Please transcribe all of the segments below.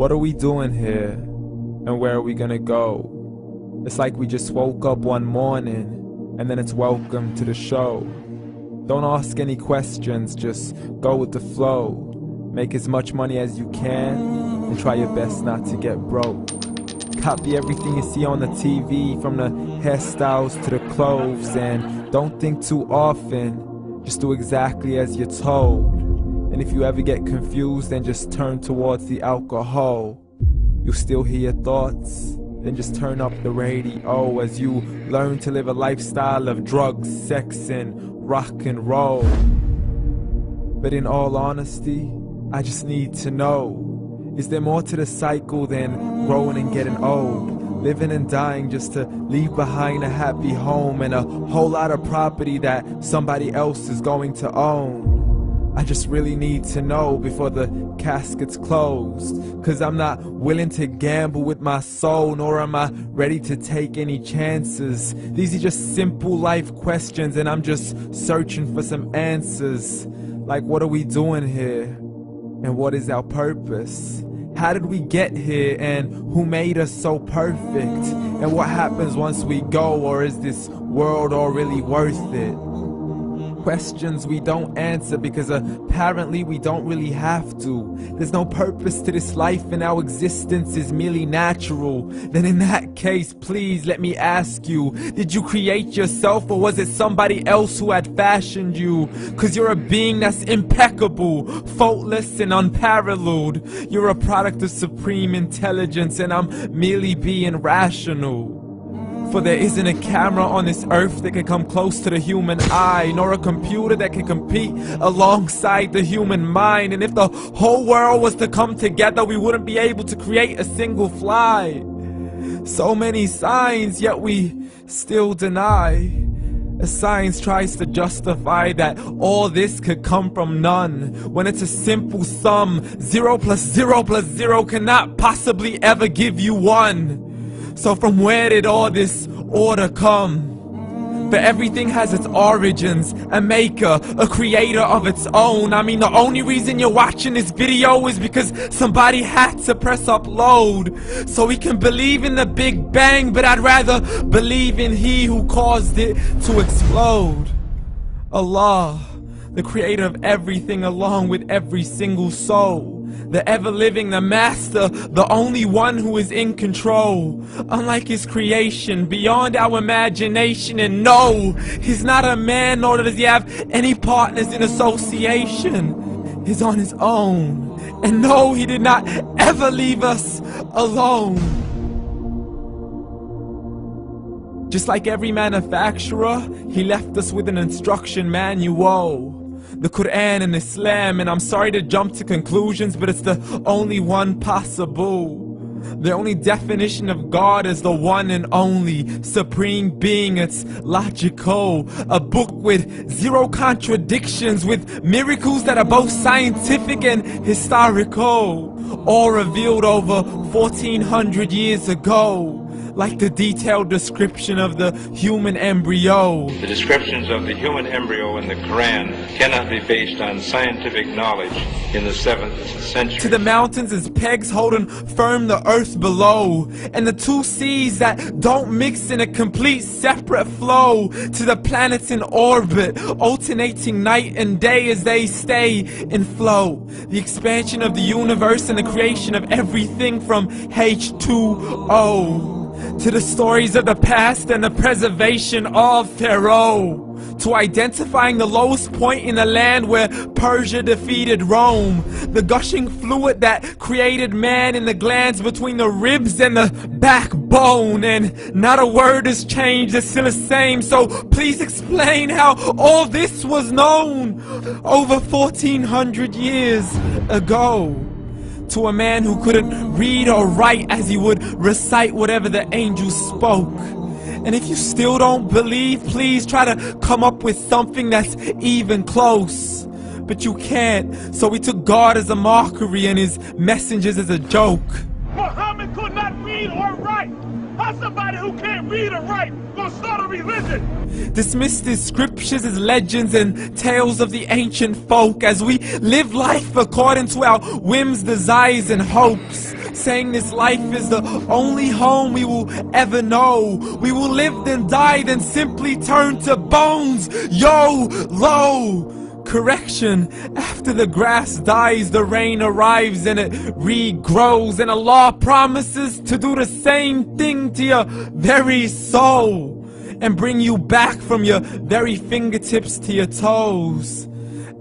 What are we doing here? And where are we gonna go? It's like we just woke up one morning and then it's welcome to the show. Don't ask any questions, just go with the flow. Make as much money as you can and try your best not to get broke. Copy everything you see on the TV, from the hairstyles to the clothes, and don't think too often, just do exactly as you're told. And if you ever get confused, then just turn towards the alcohol. You'll still hear your thoughts, then just turn up the radio as you learn to live a lifestyle of drugs, sex, and rock and roll. But in all honesty, I just need to know, is there more to the cycle than growing and getting old? Living and dying just to leave behind a happy home and a whole lot of property that somebody else is going to own. I just really need to know before the casket's closed, 'cause I'm not willing to gamble with my soul, nor am I ready to take any chances. These are just simple life questions and I'm just searching for some answers. Like, what are we doing here? And what is our purpose? How did we get here, and who made us so perfect? And what happens once we go, or is this world all really worth it? Questions we don't answer because apparently we don't really have to. There's no purpose to this life and our existence is merely natural. Then in that case, please let me ask you, did you create yourself, or was it somebody else who had fashioned you? 'Cause you're a being that's impeccable, faultless and unparalleled. You're a product of supreme intelligence and I'm merely being rational. For there isn't a camera on this earth that can come close to the human eye, nor a computer that can compete alongside the human mind. And if the whole world was to come together, we wouldn't be able to create a single fly. So many signs, yet we still deny. As science tries to justify that all this could come from none, when it's a simple sum. 0 plus 0 plus 0 cannot possibly ever give you 1. So from where did all this order come? For everything has its origins, a maker, a creator of its own. I mean, the only reason you're watching this video is because somebody had to press upload. So we can believe in the Big Bang, but I'd rather believe in He who caused it to explode. Allah, the creator of everything along with every single soul. The ever-living, the master, the only one who is in control. Unlike his creation, beyond our imagination. And no, he's not a man, nor does he have any partners in association. He's on his own. And no, he did not ever leave us alone. Just like every manufacturer, he left us with an instruction manual. The Quran and Islam, and I'm sorry to jump to conclusions, but it's the only one possible. The only definition of God is the one and only supreme being. It's logical, a book with 0 contradictions, with miracles that are both scientific and historical, all revealed over 1400 years ago. Like the detailed description of the human embryo. The descriptions of the human embryo in the Quran cannot be based on scientific knowledge in the 7th century. To the mountains as pegs holding firm the earth below, and the 2 seas that don't mix in a complete separate flow. To the planets in orbit, alternating night and day as they stay in flow. The expansion of the universe and the creation of everything from H2O. To the stories of the past and the preservation of Pharaoh. To identifying the lowest point in the land where Persia defeated Rome. The gushing fluid that created man in the glands between the ribs and the backbone. And not a word has changed, it's still the same. So please explain how all this was known over 1400 years ago. To a man who couldn't read or write, as he would recite whatever the angels spoke. And if you still don't believe, please try to come up with something that's even close. But you can't, so we took God as a mockery and his messengers as a joke. Muhammad could not read or write. How somebody who can't read or write gonna start a religion? Dismiss the scriptures as legends and tales of the ancient folk, as we live life according to our whims, desires and hopes. saying this life is the only home we will ever know. We will live then die, then simply turn to bones. YOLO! Correction, after the grass dies, the rain arrives and it regrows, and Allah promises to do the same thing to your very soul and bring you back from your very fingertips to your toes,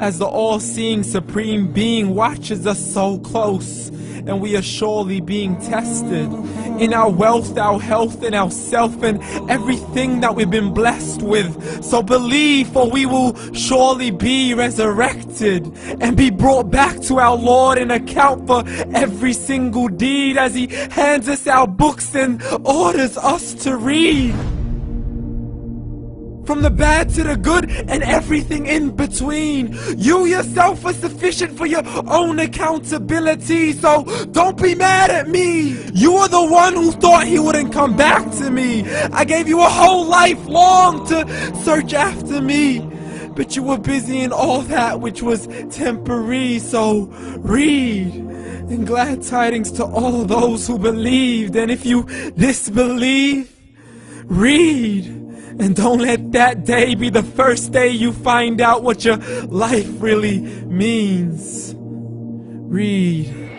as the all-seeing supreme being watches us so close, and we are surely being tested in our wealth, our health, and our self, and everything that we've been blessed with. So believe, for we will surely be resurrected and be brought back to our Lord and account for every single deed, as He hands us our books and orders us to read. From the bad to the good and everything in between. You yourself are sufficient for your own accountability, so don't be mad at me. You are the one who thought He wouldn't come back to me. I gave you a whole life long to search after me, but you were busy in all that which was temporary. So read, and glad tidings to all those who believed. And if you disbelieve, read. And don't let that day be the first day you find out what your life really means. Read.